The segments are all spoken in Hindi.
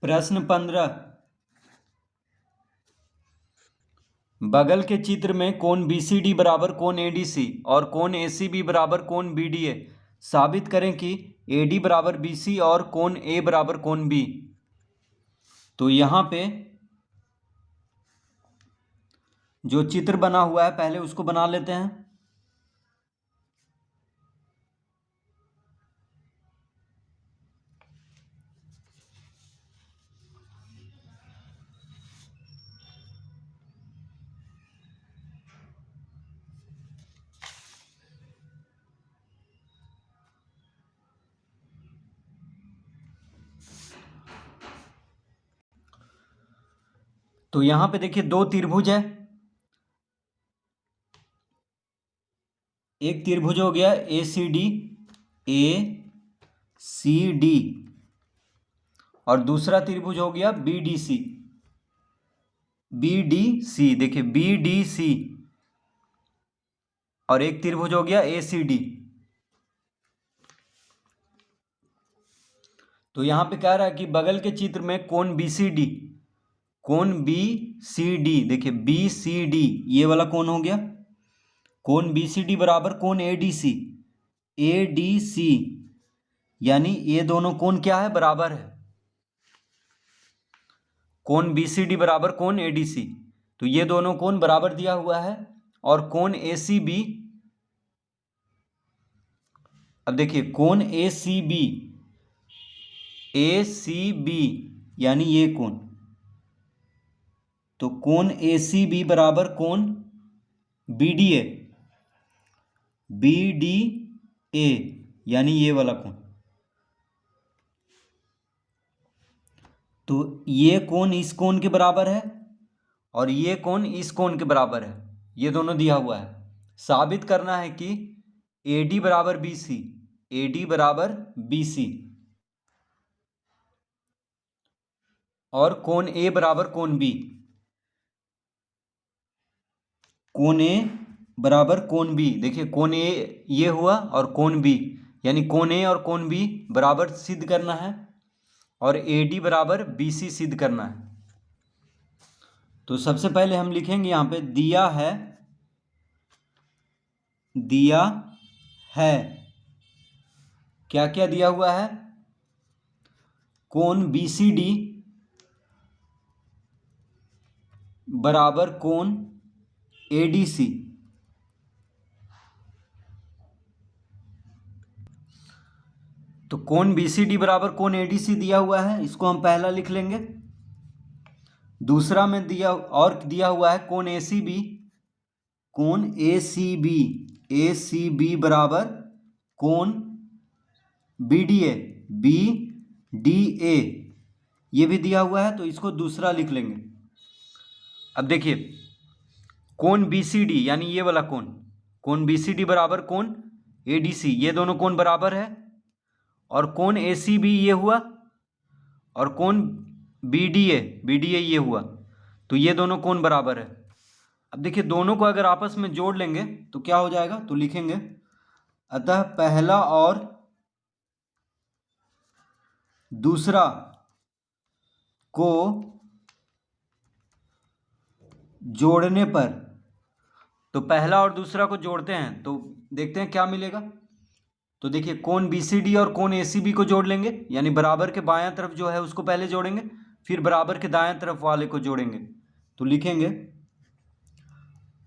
प्रश्न 15, बगल के चित्र में कोण BCD बराबर कोण ADC और कोण ACB बराबर कोण BDA साबित करें कि AD बराबर BC और कोण A बराबर कोण B। तो यहाँ पे जो चित्र बना हुआ है पहले उसको बना लेते हैं। तो यहां पे देखिए दो त्रिभुज है, एक त्रिभुज हो गया ACD और दूसरा त्रिभुज हो गया BDC। देखिए BDC और एक त्रिभुज हो गया ACD। तो यहां पे कह रहा है कि बगल के चित्र में कोण BCD देखिए BCD ये वाला कोण हो गया, कोण BCD बराबर कोण ADC यानी ये दोनों कोण क्या है, बराबर है। कोण BCD बराबर कोण ADC, तो ये दोनों कोण बराबर दिया हुआ है। और कोण ACB, अब देखिए कोण ACB यानी ये कोण, तो कोण ACB बराबर कोण BDA यानी ये वाला कोण। तो ये कोण इस कोण के बराबर है और ये कोण इस कोण के बराबर है, ये दोनों दिया हुआ है। साबित करना है कि AD बराबर BC और कोण A बराबर कोण B, कोण A बराबर कोण B। देखिए कोण A ये हुआ और कोण B, यानी कोण A और कोण B बराबर सिद्ध करना है और AD बराबर BC सिद्ध करना है। तो सबसे पहले हम लिखेंगे यहाँ पे दिया है क्या क्या दिया हुआ है, कोण BCD बराबर कोण ADC। तो कोण BCD बराबर कोण ADC दिया हुआ है, इसको हम पहला लिख लेंगे। दूसरा में दिया हुआ है कोण ACB बराबर कोण BDA ये भी दिया हुआ है, तो इसको दूसरा लिख लेंगे। अब देखिए कोण BCD यानी ये वाला कोण BCD बराबर कोण ADC, ये दोनों कोण बराबर है। और कोण ACB ये हुआ और कोण BDA ये हुआ, तो ये दोनों कोण बराबर है। अब देखिए दोनों को अगर आपस में जोड़ लेंगे तो क्या हो जाएगा, तो लिखेंगे अतः पहला और दूसरा को जोड़ने पर, तो पहला और दूसरा को जोड़ते हैं तो देखते हैं क्या मिलेगा। तो देखिए कोण BCD और कोण ACB को जोड़ लेंगे, यानी बराबर के बायां तरफ जो है उसको पहले जोड़ेंगे, फिर बराबर के दाएं तरफ वाले को जोड़ेंगे। तो लिखेंगे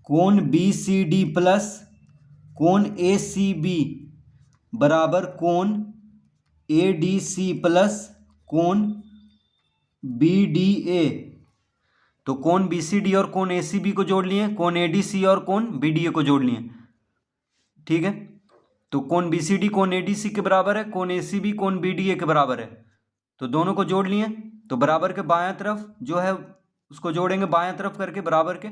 कोण BCD प्लस कोण ACB बराबर कोण ADC प्लस कोण BDA। तो कोण BCD और कोण ACB को जोड़ लिए, कोण ADC और कोण BDA को जोड़ लिए, ठीक है। तो कोण BCD कोण ADC के बराबर है, कोण ACB कोण BDA के बराबर है, तो दोनों को जोड़ लिए। तो बराबर के बायां तरफ जो है उसको जोड़ेंगे बायां तरफ करके बराबर के,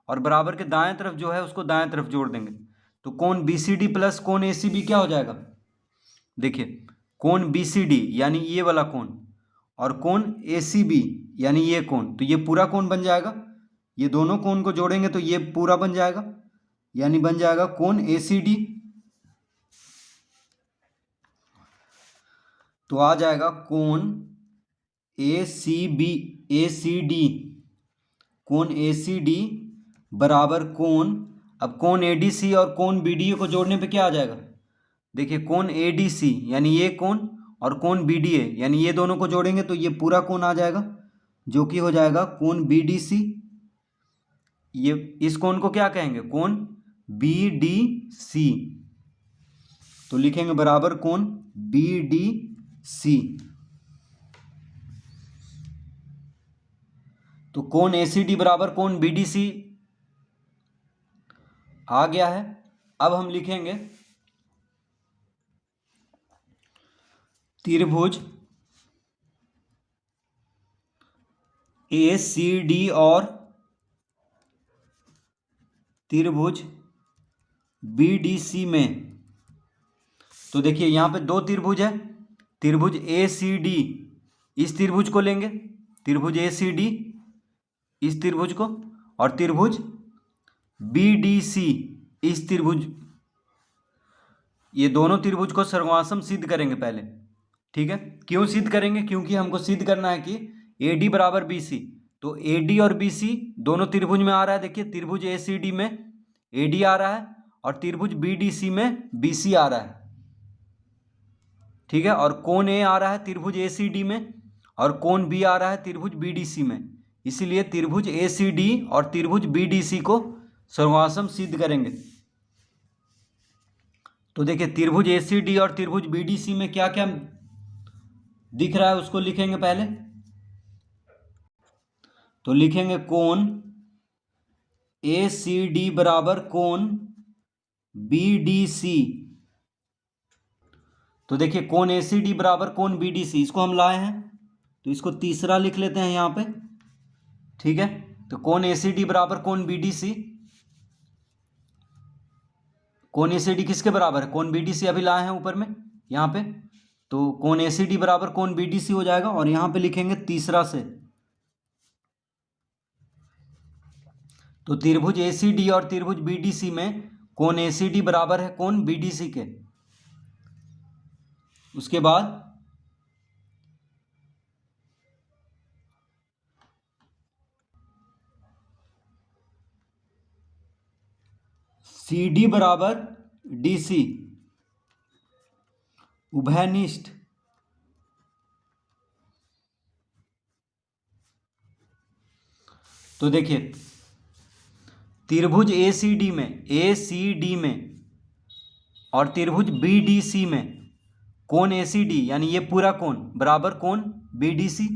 और बराबर के दाएं तरफ जो है उसको दाएं तरफ जोड़ देंगे। तो कोण BCD प्लस कोण ACB क्या हो जाएगा, देखिए कोण BCD यानी ये वाला कोण और कोण ACB यानी ये कोण, तो ये पूरा कोण बन जाएगा। ये दोनों कोण को जोड़ेंगे तो ये पूरा बन जाएगा, यानी बन जाएगा कोण ACD। तो आ जाएगा कोण ACD कोण ACD बराबर कोण, अब कोण ADC और कोण BDA को जोड़ने पे क्या आ जाएगा? देखिए कोण ADC यानी ये कोण और कोण BDA यानी ये दोनों को जोड़ेंगे तो ये पूरा कोण आ जाएगा, जो कि हो जाएगा कोण BDC। ये इस कोण को क्या कहेंगे? कोण BDC। तो लिखेंगे बराबर कोण BDC। तो कोण ACD बराबर कोण BDC आ गया है। अब हम लिखेंगे त्रिभुज ACD और त्रिभुज BDC में। तो देखिए यहाँ पे दो त्रिभुज है, त्रिभुज ACD इस त्रिभुज को लेंगे, त्रिभुज ACD इस त्रिभुज को, और त्रिभुज BDC इस त्रिभुज, ये दोनों त्रिभुज को सर्वनाम सिद्ध करेंगे पहले। ठीक है, क्यों सिद्ध करेंगे? क्योंकि हमको सिद्ध करना है कि AD बराबर BC। तो AD और BC दोनों त्रिभुज में आ रहा है। देखिए त्रिभुज ACD में AD आ रहा है और त्रिभुज BDC में BC आ रहा है। ठीक है, और कोण A आ रहा है त्रिभुज ACD में और कोण B आ रहा है त्रिभुज BDC में। इसीलिए त्रिभुज ACD और त्रिभुज BDC को सर्वनाम सिद्ध करेंगे। तो देखिए त्रिभुज ACD और त्रिभुज BDC में क्या क्या दिख रहा है उसको लिखेंगे पहले। तो लिखेंगे कोण ACD बराबर कोण BDC। तो देखिए कोण ACD बराबर कोण BDC, इसको हम लाए हैं तो इसको तीसरा लिख लेते हैं यहाँ पे। ठीक है, तो कोण ACD बराबर कोण BDC, कोण ACD किसके बराबर है? कोण BDC अभी लाए हैं ऊपर में यहाँ पे, तो कोण ACD बराबर कोण BDC हो जाएगा। और यहाँ पे लिखेंगे तीसरा से, तो त्रिभुज ACD और त्रिभुज BDC में कोण ACD बराबर है कोण BDC के। उसके बाद CD बराबर DC, उभयनिष्ठ। तो देखिए त्रिभुज ACD में और त्रिभुज BDC में कोण ACD यानी ये पूरा कोण बराबर कोण BDC।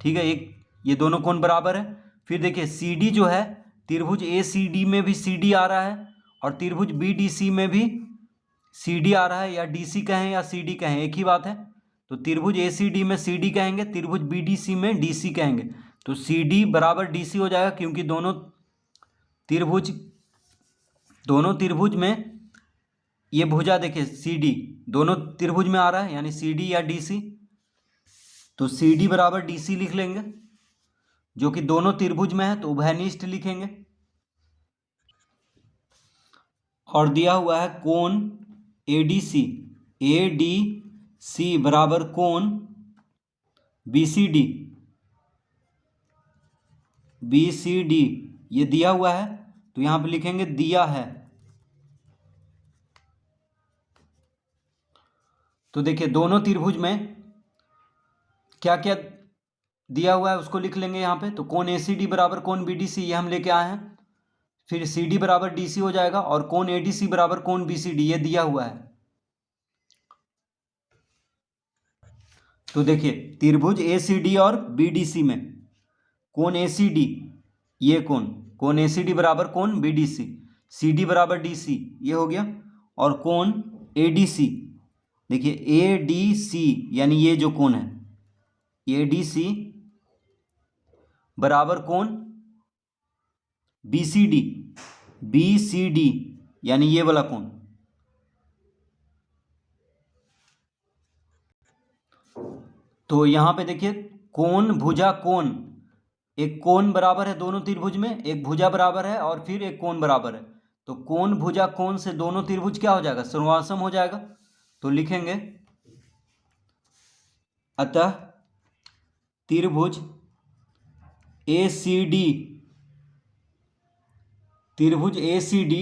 ठीक है, एक ये दोनों कोण बराबर है। फिर देखिए CD जो है त्रिभुज ACD में भी CD आ रहा है और त्रिभुज BDC में भी CD आ रहा है, या DC कहें या CD कहें एक ही बात है। तो त्रिभुज ACD में CD कहेंगे, त्रिभुज BDC में DC कहेंगे। तो CD बराबर DC हो जाएगा, क्योंकि दोनों त्रिभुज में ये भुजा देखिए CD दोनों त्रिभुज में आ रहा है, यानी CD या DC। तो CD बराबर DC लिख लेंगे, जो कि दोनों त्रिभुज में है तो उभयनिष्ठ लिखेंगे। और दिया हुआ है कोण ADC बराबर कोण BCD ये दिया हुआ है, तो यहाँ पे लिखेंगे दिया है। तो देखिए दोनों त्रिभुज में क्या क्या दिया हुआ है उसको लिख लेंगे यहाँ पे। तो कोण ACD बराबर कोण BDC ये हम लेके आए हैं, फिर CD बराबर DC हो जाएगा, और कोण ADC बराबर कोण BCD ये दिया हुआ है। तो देखिए त्रिभुज ACD और BDC में कोण ACD ये कोण ACD बराबर कोण BDC, CD बराबर DC ये हो गया, और कोण ADC देखिए ADC यानी ये जो कोण है ADC बराबर कोण BCD यानी ये वाला कोण। तो यहाँ पे देखिए कोण भुजा कोण, एक कोण बराबर है दोनों त्रिभुज में, एक भुजा बराबर है और फिर एक कोण बराबर है। तो कोण भुजा कोण से दोनों त्रिभुज क्या हो जाएगा? सर्वनाम हो जाएगा। तो लिखेंगे अतः त्रिभुज ACD, त्रिभुज ACD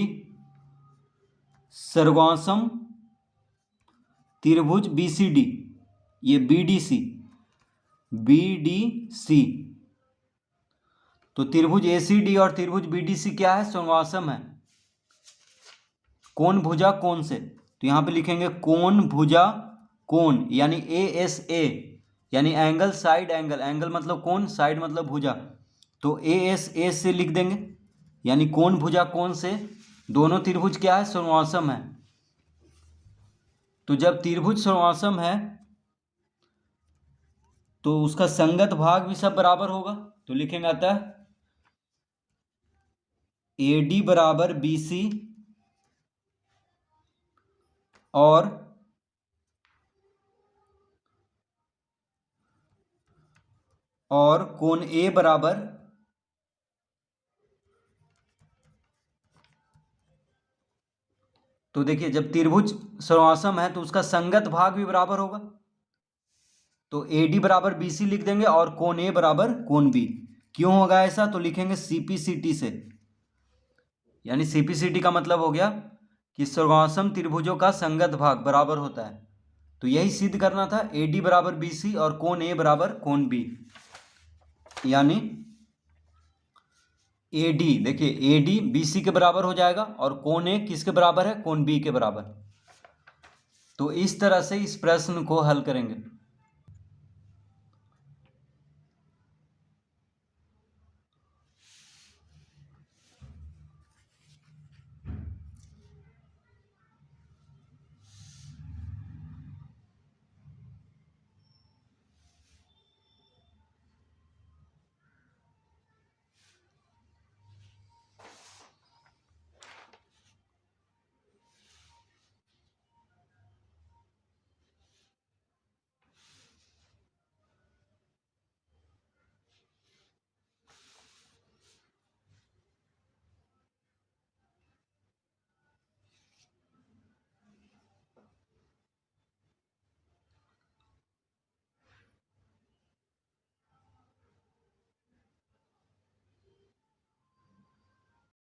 सर्वांसम त्रिभुज BCD, ये BDC, BDC। तो त्रिभुज ACD और त्रिभुज BDC क्या है? सर्वांसम है। कोण भुजा कोण से, तो यहां पे लिखेंगे कोण भुजा कोण, यानी ASA, यानी एंगल साइड एंगल, एंगल मतलब कोण, साइड मतलब भुजा, तो ASA से लिख देंगे, यानी कोण भुजा कोण से दोनों त्रिभुज क्या है? सर्वांसम है। तो जब त्रिभुज सर्वांसम है तो उसका संगत भाग भी सब बराबर होगा, तो लिखेंगे अतः AD बराबर BC और कोण A बराबर तो देखिए जब त्रिभुज सर्वांसम है तो उसका संगत भाग भी बराबर होगा, तो AD बराबर BC लिख देंगे और कोण A बराबर कोण B। क्यों होगा ऐसा? तो लिखेंगे CPCT से, यानी CPCT का मतलब हो गया कि सर्वांसम त्रिभुजों का संगत भाग बराबर होता है। तो यही सिद्ध करना था, AD बराबर BC और कोण A बराबर कोण B, यानी AD, देखिए AD BC के बराबर हो जाएगा और कोण A किसके बराबर है? कोण B के बराबर। तो इस तरह से इस प्रश्न को हल करेंगे।